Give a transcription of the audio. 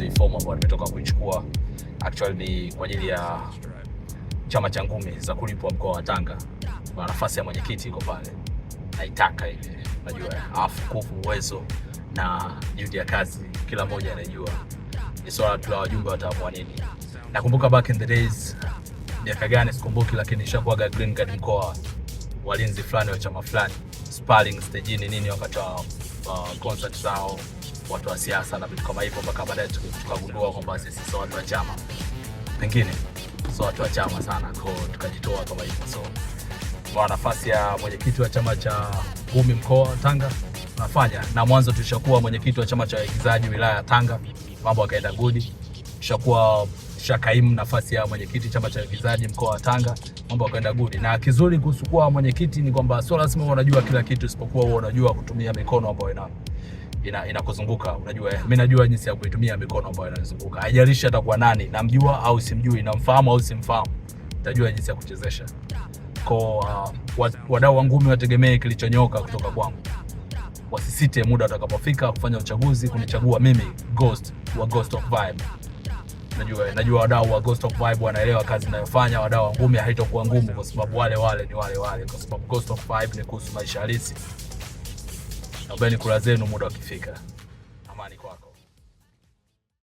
kuhusu hii fomu ambayo nimetoka kuichukua. Actually ni kwa ajili ya chama cha ngumi za kulipwa mkoa wa Tanga. Kwa nafasi ya mwenyekiti iko pale. Naitaka ile, unajua, afu nguvu, uwezo na juhudi ya kazi kila mmoja anajua. Ni swala tu la wajumbe wataamua nini. Nakumbuka back in the days, miaka gani sikumbuki, lakini nishakuwa green card mkoa, walinzi fulani wa chama fulani, sparring stage nini wakati wa concert zao, watu wa siasa na vitu kama hivyo, mpaka baadaye tukagundua kwamba sisi sio watu wa chama. Pengine sio watu wa chama sana, kwa tukajitoa kama hivyo. So kwa nafasi ya mwenyekiti wa chama cha ngumi mkoa wa Tanga tunafanya, na mwanzo tulishakuwa mwenyekiti wa chama cha waigizaji wilaya ya Tanga, mambo yakaenda good. Tushakuwa shakaimu nafasi ya mwenyekiti chama cha waigizaji mkoa wa Tanga, mambo yakaenda good. Na kizuri kuhusu kuwa mwenyekiti ni kwamba sio lazima unajua kila kitu, isipokuwa wewe unajua kutumia mikono ambayo inakuzunguka. Unajua, mimi najua jinsi ya kuitumia mikono ambayo inanizunguka. Haijalishi atakuwa nani, namjua au simjui, namfahamu au simfahamu, nitajua jinsi ya kuchezesha. Kwa wadau wa ngumi wategemee kilichonyoka kutoka kwangu. Wasisite muda utakapofika kufanya uchaguzi kunichagua mimi, Ghost wa Ghost of Vibe. Najua wadau wa Ghost of Vibe wanaelewa kazi ninayofanya. Wadau wa ngumi haitakuwa ngumu, kwa sababu wale ni wale, kwa sababu Ghost of Vibe ni kuhusu maisha halisi. Naombeni kura zenu muda ukifika. Amani kwako.